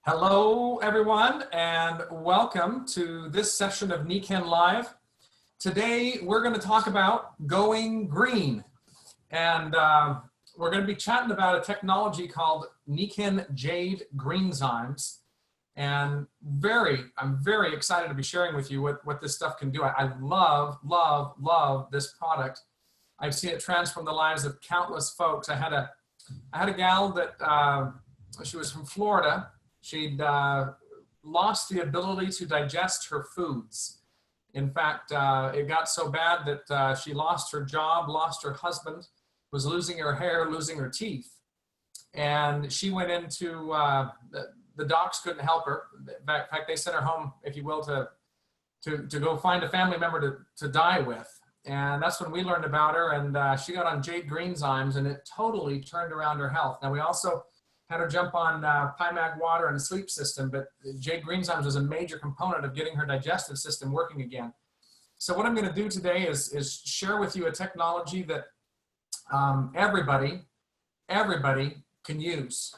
Hello, everyone, and welcome to this session of Nikken Live. Today, we're going to talk about going green, and we're going to be chatting about a technology called Nikken Jade Greenzymes, and I'm very excited to be sharing with you what this stuff can do. I love this product. I've seen it transform the lives of countless folks. I had a gal that she was from Florida. She'd lost the ability to digest her foods. In fact, it got so bad that she lost her job, lost her husband, was losing her hair, losing her teeth. And she went into, the docs couldn't help her. In fact, they sent her home, if you will, to go find a family member to die with. And that's when we learned about her, and she got on JadeGreenzymes, and it totally turned around her health. Now, we also had her jump on Mag water and a sleep system, but JadeGreenzymes was a major component of getting her digestive system working again. So what I'm going to do today is share with you a technology that everybody can use.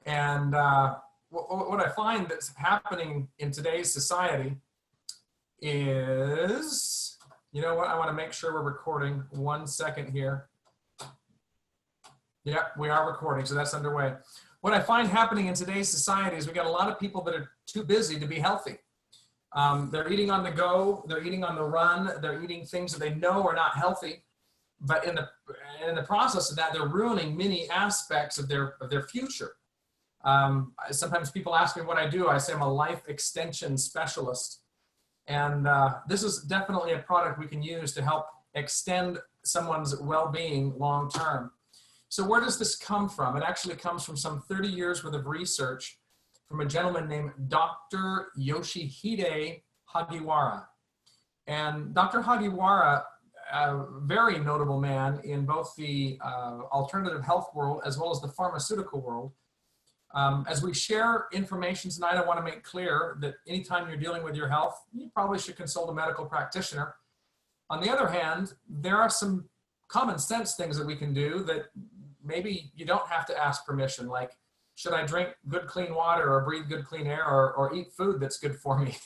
And what I find that's happening in today's society is, you know what, I want to make sure we're recording. 1 second here. Yeah, we are recording, so that's underway. What I find happening in today's society is we got a lot of people that are too busy to be healthy. They're eating on the go, they're eating on the run, they're eating things that they know are not healthy, but in the process of that, they're ruining many aspects of their future. Sometimes people ask me what I do. I say I'm a life extension specialist. And this is definitely a product we can use to help extend someone's well-being long-term. So where does this come from? It actually comes from some 30 years worth of research from a gentleman named Dr. Yoshihide Hagiwara. And Dr. Hagiwara, a very notable man in both the alternative health world as well as the pharmaceutical world. As we share information tonight, I want to make clear that anytime you're dealing with your health, you probably should consult a medical practitioner. On the other hand, there are some common sense things that we can do that maybe you don't have to ask permission, like, should I drink good clean water or breathe good clean air or eat food that's good for me?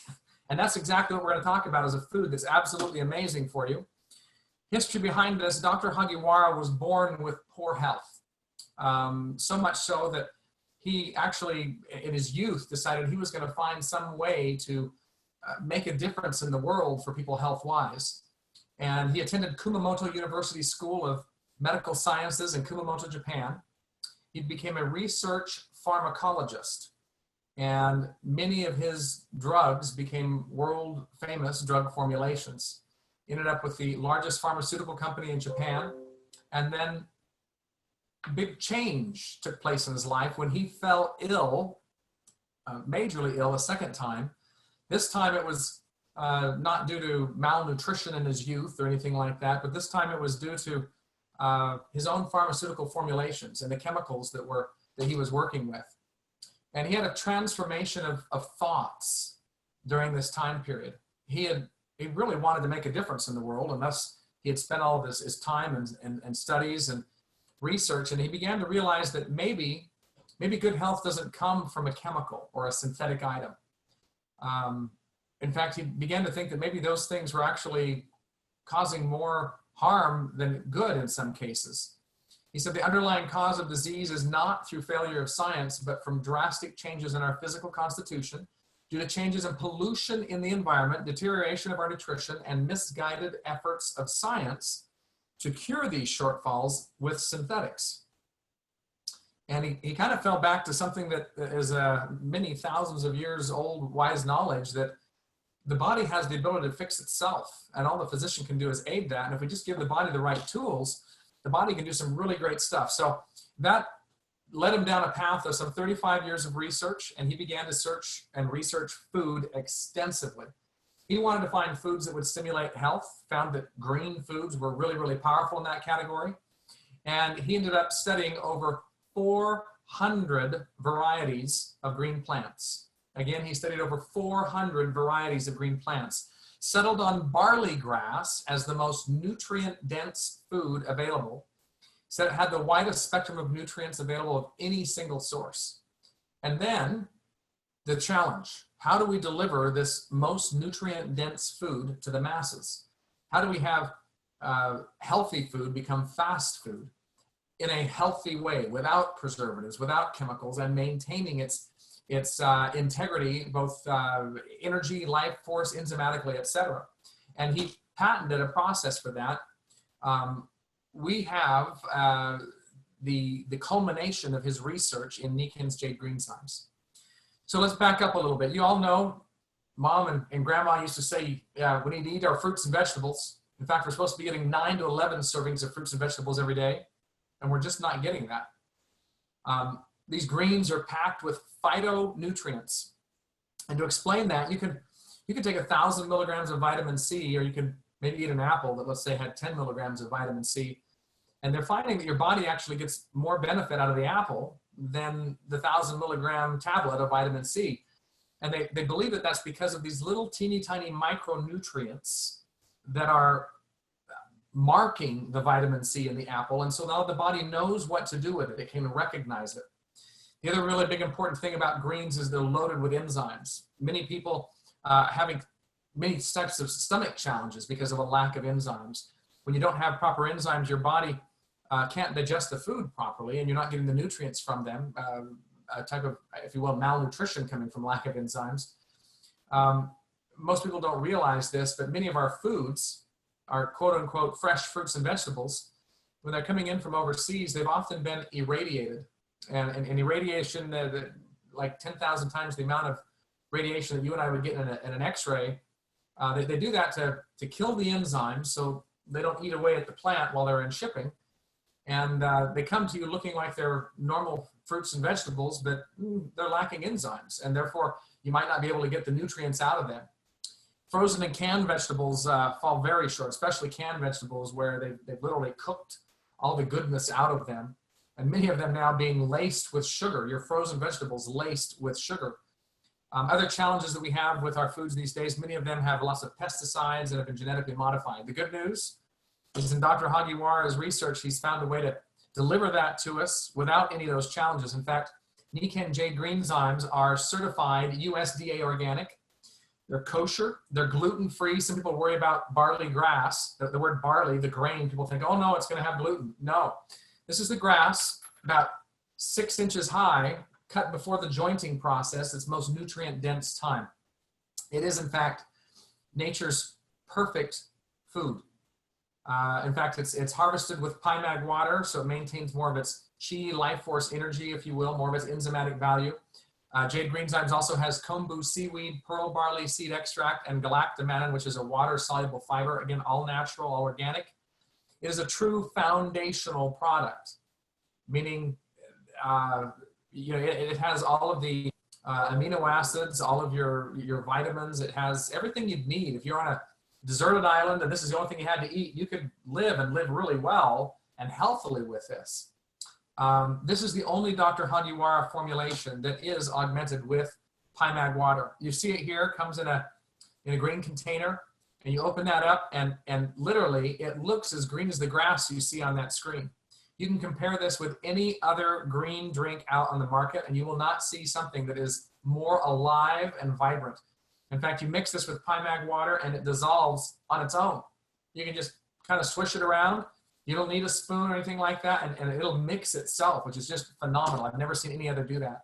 And that's exactly what we're going to talk about, is a food that's absolutely amazing for you. History behind this: Dr. Hagiwara was born with poor health, so much so that he actually, in his youth, decided he was going to find some way to make a difference in the world for people health-wise. And he attended Kumamoto University School of Medical Sciences in Kumamoto, Japan. He became a research pharmacologist, and many of his drugs became world famous drug formulations. He ended up with the largest pharmaceutical company in Japan, and then a big change took place in his life when he fell ill, majorly ill a second time. This time it was not due to malnutrition in his youth or anything like that, but this time it was due to his own pharmaceutical formulations and the chemicals that he was working with. And he had a transformation of thoughts during this time period. He really wanted to make a difference in the world, and thus he had spent all of his time and studies and research, and he began to realize that maybe good health doesn't come from a chemical or a synthetic item. In fact, he began to think that maybe those things were actually causing more harm than good in some cases. He said the underlying cause of disease is not through failure of science, but from drastic changes in our physical constitution due to changes in pollution in the environment, deterioration of our nutrition, and misguided efforts of science to cure these shortfalls with synthetics. And he kind of fell back to something that is many thousands of years old wise knowledge, that the body has the ability to fix itself, and all the physician can do is aid that. And if we just give the body the right tools, the body can do some really great stuff. So that led him down a path of some 35 years of research, and he began to search and research food extensively. He wanted to find foods that would stimulate health, found that green foods were really powerful in that category. And he ended up studying over 400 varieties of green plants. Again, he studied over 400 varieties of green plants, settled on barley grass as the most nutrient-dense food available, said it had the widest spectrum of nutrients available of any single source. And then the challenge. How do we deliver this most nutrient-dense food to the masses? How do we have healthy food become fast food in a healthy way, without preservatives, without chemicals, and maintaining its integrity, both energy, life force, enzymatically, etc. And he patented a process for that. We have the culmination of his research in Nikken's JadeGreenzymes. So let's back up a little bit. You all know, Mom and Grandma used to say, we need to eat our fruits and vegetables. In fact, we're supposed to be getting 9 to 11 servings of fruits and vegetables every day, and we're just not getting that. These greens are packed with phytonutrients. And to explain that, you can take 1,000 milligrams of vitamin C, or you can maybe eat an apple that, let's say, had 10 milligrams of vitamin C. And they're finding that your body actually gets more benefit out of the apple than the 1,000 milligram tablet of vitamin C. And they believe that that's because of these little teeny tiny micronutrients that are marking the vitamin C in the apple. And so now the body knows what to do with it. It can recognize it. The other really big important thing about greens is they're loaded with enzymes. Many people having many types of stomach challenges because of a lack of enzymes. When you don't have proper enzymes, your body can't digest the food properly, and you're not getting the nutrients from them, a type of, if you will, malnutrition coming from lack of enzymes. Most people don't realize this, but many of our foods, our quote unquote fresh fruits and vegetables, when they're coming in from overseas, they've often been irradiated. And irradiation, like 10,000 times the amount of radiation that you and I would get in an X-ray, they do that to kill the enzymes so they don't eat away at the plant while they're in shipping. And they come to you looking like they're normal fruits and vegetables, but they're lacking enzymes, and therefore you might not be able to get the nutrients out of them. Frozen and canned vegetables fall very short, especially canned vegetables where they've literally cooked all the goodness out of them. And many of them now being laced with sugar, your frozen vegetables laced with sugar. Other challenges that we have with our foods these days, many of them have lots of pesticides that have been genetically modified. The good news is in Dr. Hagiwara's research, he's found a way to deliver that to us without any of those challenges. In fact, Nikken Jade Greenzymes are certified USDA organic. They're kosher, they're gluten-free. Some people worry about barley grass. The word barley, the grain, people think, oh no, it's gonna have gluten. No, this is the grass, about 6 inches high, cut before the jointing process, its most nutrient-dense time. It is, in fact, nature's perfect food. In fact, it's harvested with Hagiward water, so it maintains more of its chi, life force energy, if you will, more of its enzymatic value. JadeGreenzymes also has kombu seaweed, pearl barley seed extract, and galactomannan, which is a water-soluble fiber. Again, all natural, all organic. It is a true foundational product, meaning it has all of the amino acids, all of your vitamins. It has everything you'd need. If you're on a deserted island and this is the only thing you had to eat, you could live and live really well and healthily with this. This is the only Dr. Hagiwara formulation that is augmented with Hagiward water. You see it here, comes in a green container, and you open that up and literally it looks as green as the grass you see on that screen. You can compare this with any other green drink out on the market and you will not see something that is more alive and vibrant. In fact, you mix this with Hagiward water and it dissolves on its own. You can just kind of swish it around. You don't need a spoon or anything like that, and it'll mix itself, which is just phenomenal. I've never seen any other do that.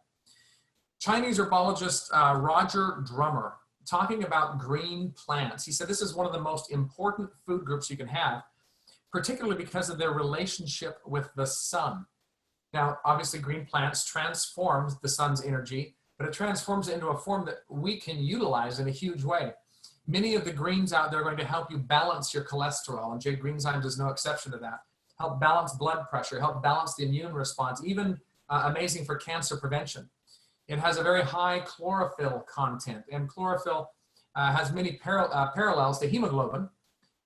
Chinese herbologist Roger Drummer, talking about green plants, he said this is one of the most important food groups you can have, particularly because of their relationship with the sun. Now, obviously, green plants transforms the sun's energy, but it transforms it into a form that we can utilize in a huge way. Many of the greens out there are going to help you balance your cholesterol, and JadeGreenzymes is no exception to that. Help balance blood pressure, help balance the immune response, even amazing for cancer prevention. It has a very high chlorophyll content, and chlorophyll has many parallels to hemoglobin.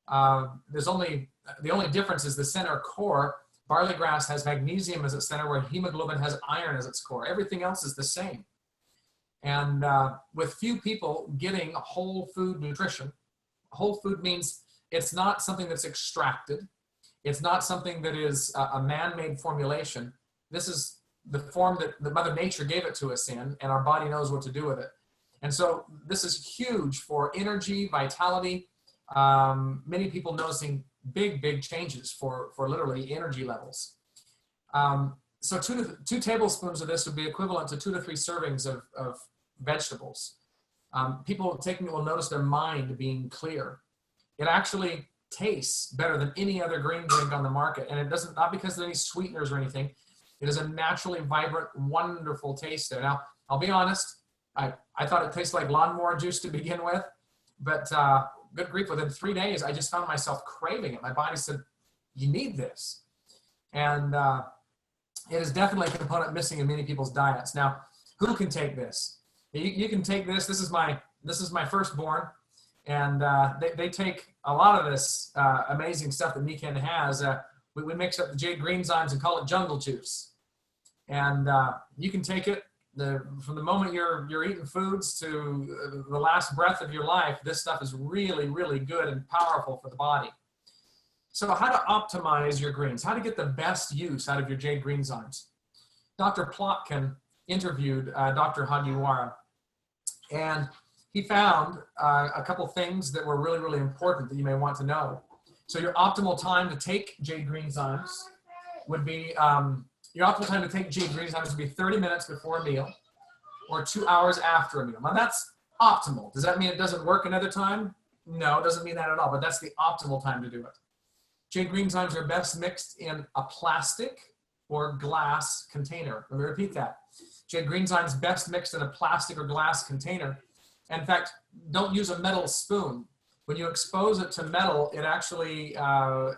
The only difference is the center core. Barley grass has magnesium as its center, where hemoglobin has iron as its core. Everything else is the same. And with few people getting whole food nutrition, whole food means it's not something that's extracted. It's not something that is a man-made formulation. This is the form that the Mother Nature gave it to us in, and our body knows what to do with it. And so this is huge for energy, vitality. Many people noticing big changes for literally energy levels. So 2 tablespoons of this would be equivalent to 2 to 3 servings of vegetables. People taking it will notice their mind being clear. It actually tastes better than any other green drink on the market. And it doesn't, not because of any sweeteners or anything. It is a naturally vibrant, wonderful taste there. Now, I'll be honest, I thought it tasted like lawnmower juice to begin with, but good grief, within 3 days, I just found myself craving it. My body said, you need this. And it is definitely a component missing in many people's diets. Now, who can take this? You can take this. This is my firstborn, and they take a lot of this amazing stuff that Nikken has. We mix up the JadeGreenzymes and call it jungle juice. And you can take it from the moment you're eating foods to the last breath of your life. This stuff is really good and powerful for the body. So how to optimize your greens, how to get the best use out of your JadeGreenzymes. Dr. Plotkin interviewed Dr. Hagiwara, and he found a couple things that were really important that you may want to know. So your optimal time to take JadeGreenzymes would be, 30 minutes before a meal or 2 hours after a meal. Now that's optimal. Does that mean it doesn't work another time? No, it doesn't mean that at all, but that's the optimal time to do it. JadeGreenzymes are best mixed in a plastic or glass container. Let me repeat that. JadeGreenzymes best mixed in a plastic or glass container. In fact, don't use a metal spoon. When you expose it to metal, it actually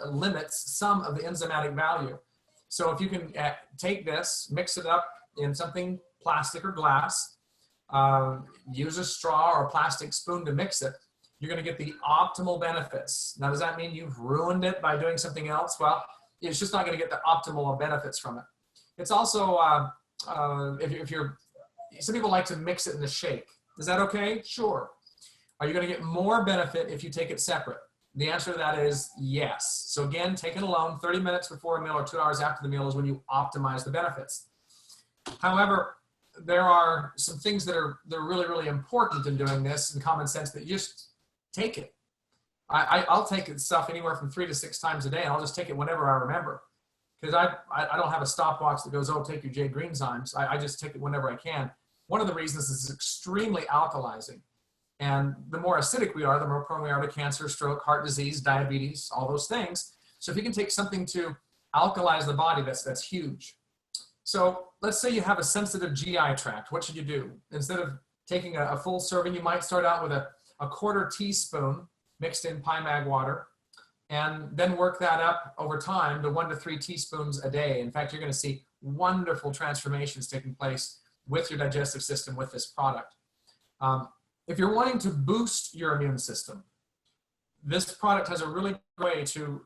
limits some of the enzymatic value. So if you can take this, mix it up in something plastic or glass, use a straw or a plastic spoon to mix it, you're going to get the optimal benefits. Now, does that mean you've ruined it by doing something else? Well, it's just not going to get the optimal benefits from it. It's also, some people like to mix it in a shake. Is that okay? Sure. Are you going to get more benefit if you take it separate? The answer to that is yes. So again, take it alone, 30 minutes before a meal or 2 hours after the meal is when you optimize the benefits. However, there are some things that are really important in doing this in common sense that you just take it. I'll take stuff anywhere from 3 to 6 times a day, and I'll just take it whenever I remember. Because I don't have a stopwatch that goes, oh, take your JadeGreenzymes. I just take it whenever I can. One of the reasons is it's extremely alkalizing. And the more acidic we are, the more prone we are to cancer, stroke, heart disease, diabetes, all those things. So if you can take something to alkalize the body, that's huge. So let's say you have a sensitive GI tract. What should you do? Instead of taking a full serving, you might start out with a 1/4 teaspoon mixed in pine mag water, and then work that up over time to 1 to 3 teaspoons a day. In fact, you're going to see wonderful transformations taking place with your digestive system with this product. If you're wanting to boost your immune system, this product has a really good way to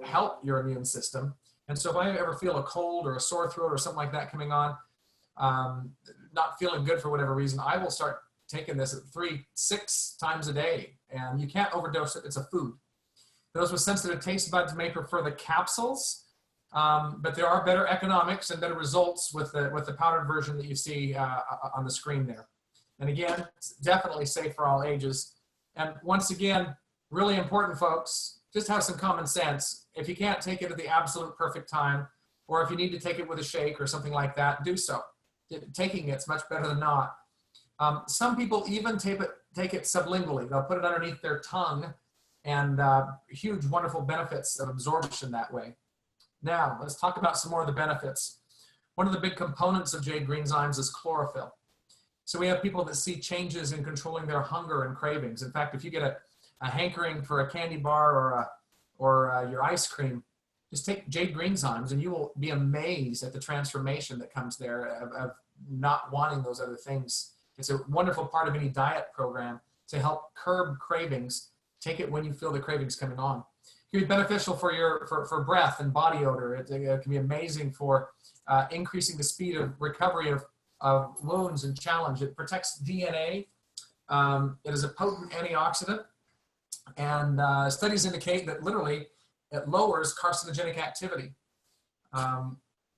help your immune system. And so if I ever feel a cold or a sore throat or something like that coming on, not feeling good for whatever reason, I will start taking this at 3-6 times a day. And you can't overdose it. It's a food. Those with sensitive taste buds may prefer the capsules, but there are better economics and better results with the powdered version that you see on the screen there. And again, it's definitely safe for all ages. And once again, really important, folks, just have some common sense. If you can't take it at the absolute perfect time, or if you need to take it with a shake or something like that, do so. Taking it's much better than not. Some people even take it sublingually. They'll put it underneath their tongue, and huge, wonderful benefits of absorption that way. Now, let's talk about some more of the benefits. One of the big components of JadeGreenzymes is chlorophyll. So we have people that see changes in controlling their hunger and cravings. In fact, if you get a hankering for a candy bar or your ice cream, just take JadeGreenzymes and you will be amazed at the transformation that comes there of not wanting those other things. It's a wonderful part of any diet program to help curb cravings. Take it when you feel the cravings coming on. It can be beneficial for breath and body odor. It can be amazing for increasing the speed of recovery of wounds and challenge. It protects DNA. It is a potent antioxidant. And studies indicate that literally it lowers carcinogenic activity.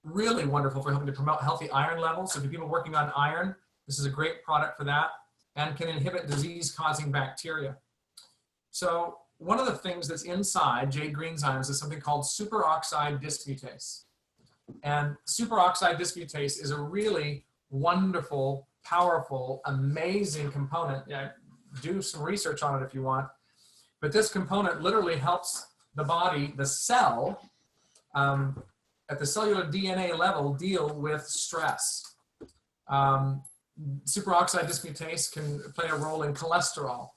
really wonderful for helping to promote healthy iron levels. So for people working on iron, this is a great product for that, and can inhibit disease-causing bacteria. So one of the things that's inside JadeGreenzymes is something called superoxide dismutase. And superoxide dismutase is a really wonderful, powerful, amazing component. Yeah, do some research on it if you want. But this component literally helps the body, the cell, at the cellular DNA level, deal with stress. Superoxide dismutase can play a role in cholesterol,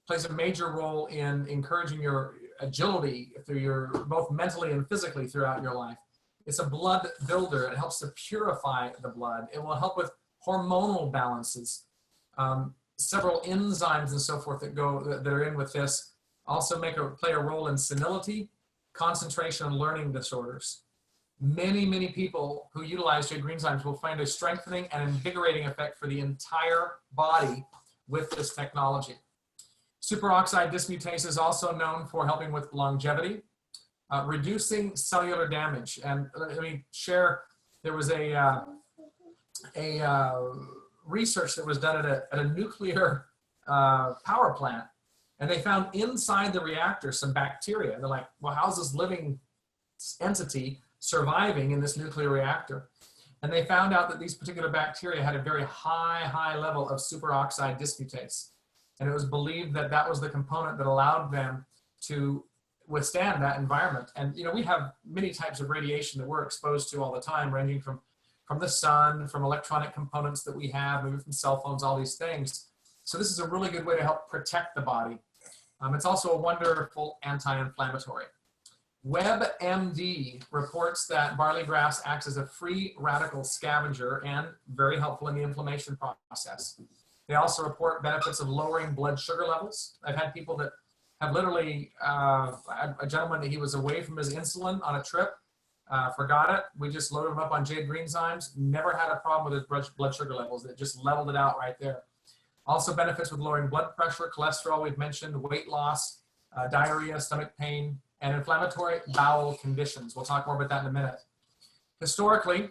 plays a major role in encouraging your agility through your, both mentally and physically throughout your life. It's a blood builder. It helps to purify the blood. It will help with hormonal balances. Several enzymes and so forth that are in with this also play a role in senility, concentration, and learning disorders. Many, many people who utilize JadeGreenzymes will find a strengthening and invigorating effect for the entire body with this technology. Superoxide dismutase is also known for helping with longevity, reducing cellular damage. And let me share, there was a research that was done at a nuclear power plant, and they found inside the reactor some bacteria. And they're like, well, how's this living entity surviving in this nuclear reactor? And they found out that these particular bacteria had a very high level of superoxide dismutase. And it was believed that that was the component that allowed them to withstand that environment. And you know, we have many types of radiation that we're exposed to all the time, ranging from the sun, from electronic components that we have, maybe from cell phones, all these things. So this is a really good way to help protect the body. It's also a wonderful anti-inflammatory. WebMD reports that barley grass acts as a free radical scavenger and very helpful in the inflammation process. They also report benefits of lowering blood sugar levels. I've had people that have literally, a gentleman that he was away from his insulin on a trip, forgot it. We just loaded him up on JadeGreenzymes, never had a problem with his blood sugar levels. It just leveled it out right there. Also benefits with lowering blood pressure, cholesterol, we've mentioned, weight loss, diarrhea, stomach pain, and inflammatory bowel conditions. We'll talk more about that in a minute. Historically,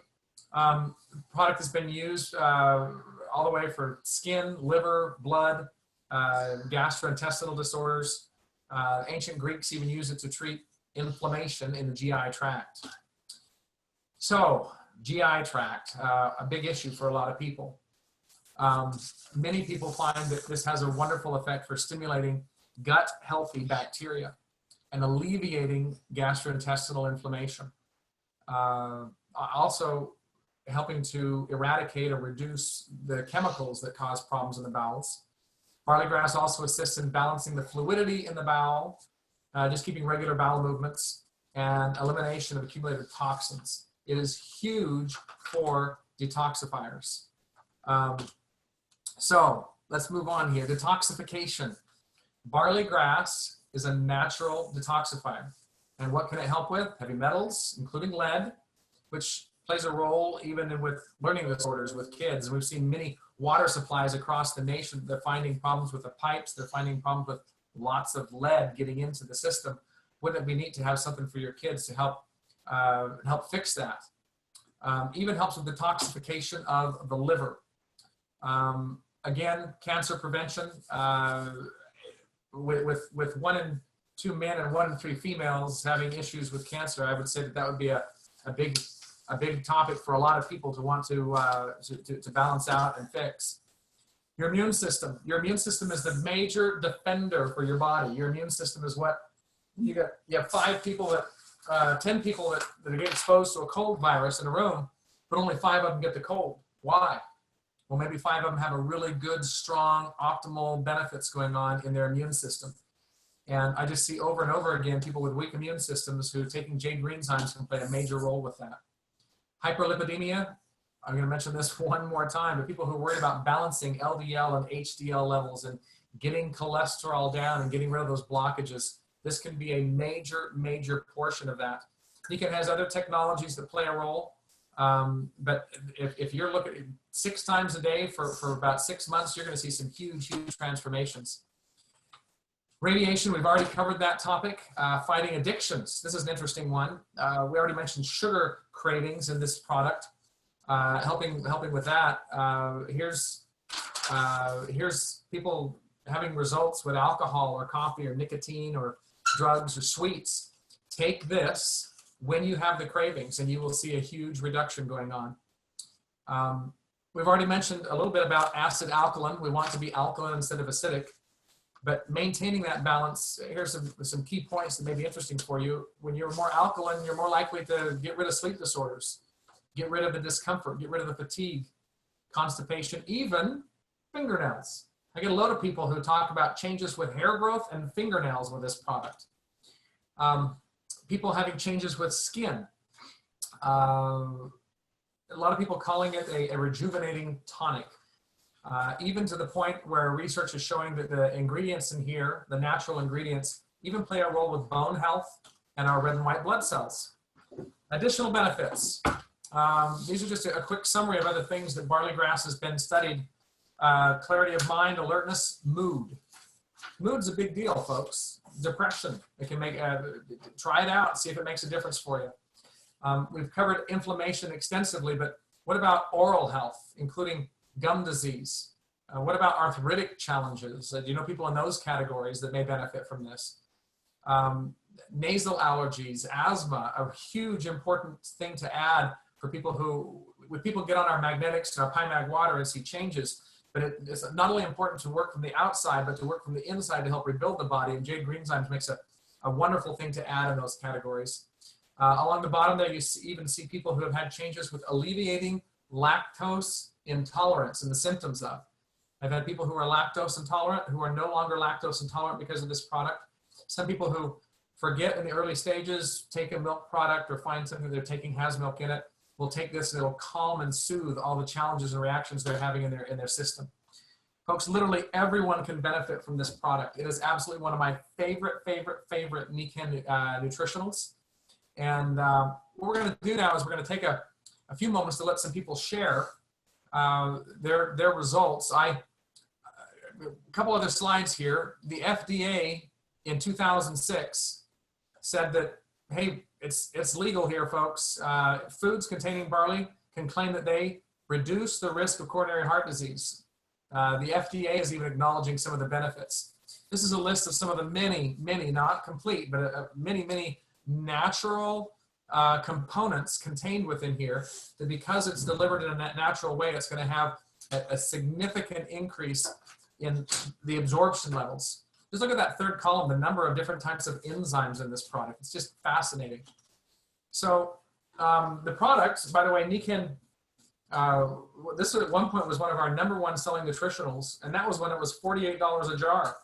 the product has been used all the way for skin, liver, blood, gastrointestinal disorders. Ancient Greeks even used it to treat inflammation in the GI tract. So, GI tract, a big issue for a lot of people. Many people find that this has a wonderful effect for stimulating gut healthy bacteria and alleviating gastrointestinal inflammation. Also helping to eradicate or reduce the chemicals that cause problems in the bowels. Barley grass also assists in balancing the fluidity in the bowel, just keeping regular bowel movements, and elimination of accumulated toxins. It is huge for detoxifiers. So let's move on here. Detoxification. Barley grass is a natural detoxifier. And what can it help with? Heavy metals, including lead, which plays a role even with learning disorders with kids. And we've seen many water supplies across the nation. They're finding problems with the pipes. They're finding problems with lots of lead getting into the system. Wouldn't it be neat to have something for your kids to help fix that? Even helps with detoxification of the liver. Again, cancer prevention. With 1 in 2 men and 1 in 3 females having issues with cancer, I would say that would be a big topic for a lot of people to want to balance out and fix. Your immune system. Your immune system is the major defender for your body. Your immune system is what you have 5 people that 10 people that get exposed to a cold virus in a room, but only 5 of them get the cold. Why? Well, maybe 5 of them have a really good, strong, optimal benefits going on in their immune system. And I just see over and over again people with weak immune systems who taking JadeGreenzymes can play a major role with that. Hyperlipidemia, I'm going to mention this one more time, but people who are worried about balancing LDL and HDL levels and getting cholesterol down and getting rid of those blockages, this can be a major portion of that. Nikken has other technologies that play a role. But if you're looking 6 times a day for about 6 months, you're going to see some huge transformations. Radiation, we've already covered that topic. Fighting addictions. This is an interesting one. We already mentioned sugar cravings in this product, helping with that. Here's people having results with alcohol or coffee or nicotine or drugs or sweets. Take this when you have the cravings, and you will see a huge reduction going on. We've already mentioned a little bit about acid alkaline. We want to be alkaline instead of acidic, but maintaining that balance. Here's some key points that may be interesting for you. When you're more alkaline, you're more likely to get rid of sleep disorders, get rid of the discomfort, get rid of the fatigue, constipation, even fingernails. I get a lot of people who talk about changes with hair growth and fingernails with this product. People having changes with skin. A lot of people calling it a rejuvenating tonic, even to the point where research is showing that the ingredients in here, the natural ingredients, even play a role with bone health and our red and white blood cells. Additional benefits. These are just a quick summary of other things that barley grass has been studied. Clarity of mind, alertness, mood. Mood's a big deal, folks. Depression. It can make, try it out, see if it makes a difference for you. We've covered inflammation extensively, but what about oral health, including gum disease? What about arthritic challenges? Do you know people in those categories that may benefit from this? Nasal allergies, asthma, a huge important thing to add for people who, when people get on our magnetics and our PIMAG water and see changes, but it's not only important to work from the outside, but to work from the inside to help rebuild the body, and JadeGreenzymes makes a wonderful thing to add in those categories. Along the bottom there, you even see people who have had changes with alleviating lactose intolerance and the symptoms of. I've had people who are lactose intolerant who are no longer lactose intolerant because of this product. Some people who forget in the early stages, take a milk product or find something they're taking has milk in it, will take this and it'll calm and soothe all the challenges and reactions they're having in their system. Folks, literally everyone can benefit from this product. It is absolutely one of my favorite Nikken nutritionals. And what we're going to do now is we're going to take a few moments to let some people share their results. A couple other slides here. The FDA in 2006 said that, hey, it's legal here, folks. Foods containing barley can claim that they reduce the risk of coronary heart disease. The FDA is even acknowledging some of the benefits. This is a list of some of the many, not complete, but many natural components contained within here, that because it's delivered in a natural way, it's going to have a significant increase in the absorption levels. Just look at that third column, the number of different types of enzymes in this product. It's just fascinating. So the product, by the way, Nikken, this at one point was one of our #1 selling nutritionals, and that was when it was $48 a jar.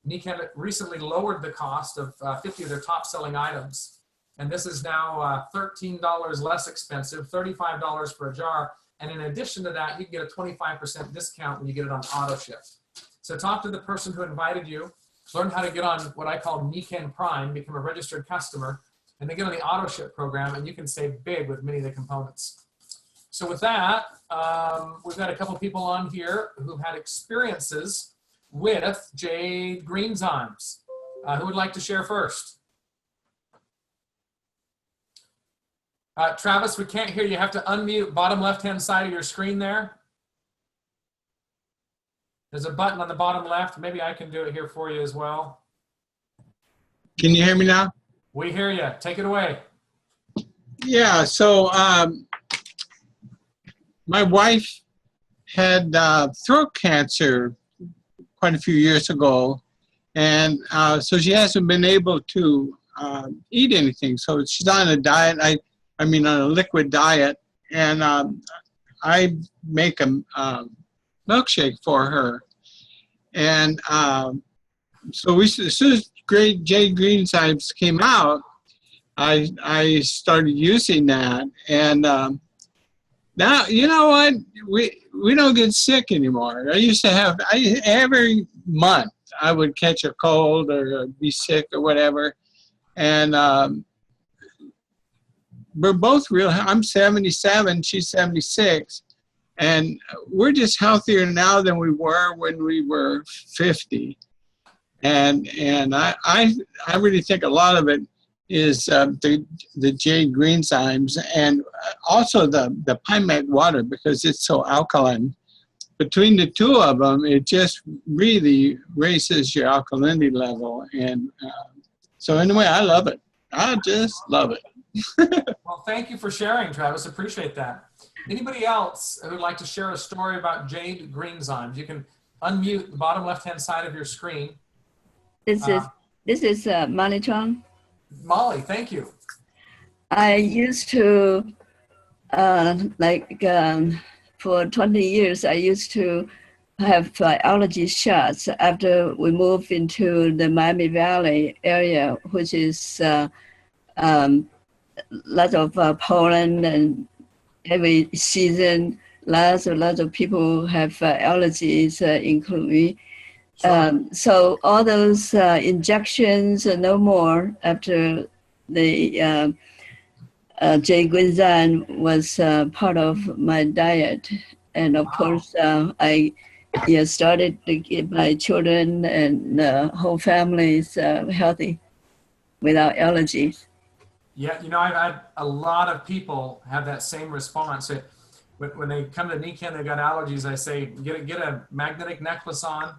Nikken recently lowered the cost of 50 of their top selling items. And this is now $13 less expensive, $35 for a jar. And in addition to that, you can get a 25% discount when you get it on auto ship. So talk to the person who invited you, learn how to get on what I call Nikken Prime, become a registered customer, and then get on the auto ship program, and you can save big with many of the components. So with that, we've got a couple people on here who've had experiences with JadeGreenzymes. Who would like to share first? Travis, we can't hear you. You have to unmute bottom left-hand side of your screen there. There's a button on the bottom left. Maybe I can do it here for you as well. Can you hear me now? We hear you. Take it away. Yeah, so my wife had throat cancer quite a few years ago, and so she hasn't been able to eat anything. So she's on a diet. I mean, on a liquid diet, and I make a milkshake for her. And so as soon as JadeGreenzymes came out, I started using that. And now, you know what? We don't get sick anymore. I used to have, every month I would catch a cold or be sick or whatever. And we're both real, I'm 77, she's 76. And we're just healthier now than we were when we were 50. And I really think a lot of it is the JadeGreenzymes, and also the Pimac water, because it's so alkaline. Between the two of them, it just really raises your alkalinity level. And so anyway, I love it. I just love it. Well, thank you for sharing, Travis. Appreciate that. Anybody else who would like to share a story about JadeGreenzymes? You can unmute the bottom left-hand side of your screen. This is Molly Chong. Molly, thank you. I used to for 20 years, I used to have allergy shots after we moved into the Miami Valley area, which is lots of pollen, and every season, lots of people have allergies, including me. Sure. So all those injections are no more after the JadeGreenzyme was part of my diet. And of course, I started to get my children and the whole families healthy without allergies. Yeah, you know, I've had a lot of people have that same response. When they come to Nikken, they've got allergies, I say, get a magnetic necklace on.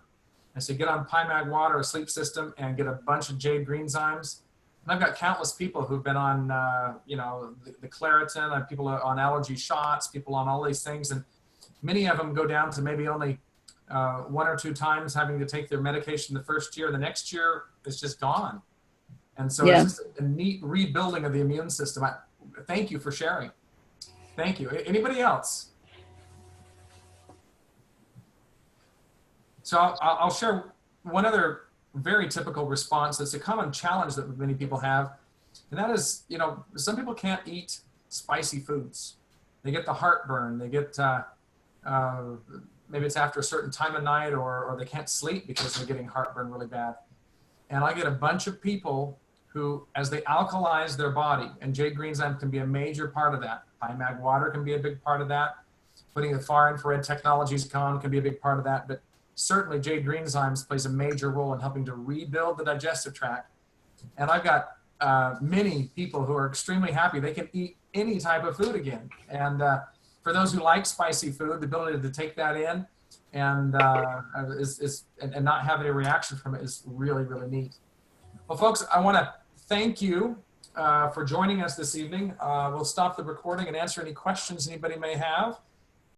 I say, get on Pimac water, a sleep system, and get a bunch of JadeGreenzymes. And I've got countless people who've been on, you know, the Claritin, people on allergy shots, people on all these things. And many of them go down to maybe only 1 or 2 times having to take their medication the first year. The next year, it's just gone. And so it's just a neat rebuilding of the immune system. Thank you for sharing. Thank you. Anybody else? So I'll share one other very typical response that's a common challenge that many people have. And that is, you know, some people can't eat spicy foods. They get the heartburn. They get, maybe it's after a certain time of night, or they can't sleep because they're getting heartburn really bad. And I get a bunch of people who, as they alkalize their body, and JadeGreenzyme can be a major part of that. Pimac water can be a big part of that. Putting the far infrared technologies on can be a big part of that. But certainly JadeGreenzymes plays a major role in helping to rebuild the digestive tract. And I've got many people who are extremely happy. They can eat any type of food again. And for those who like spicy food, the ability to take that in and not have any reaction from it is really, really neat. Well, folks, I want to thank you for joining us this evening. We'll stop the recording and answer any questions anybody may have.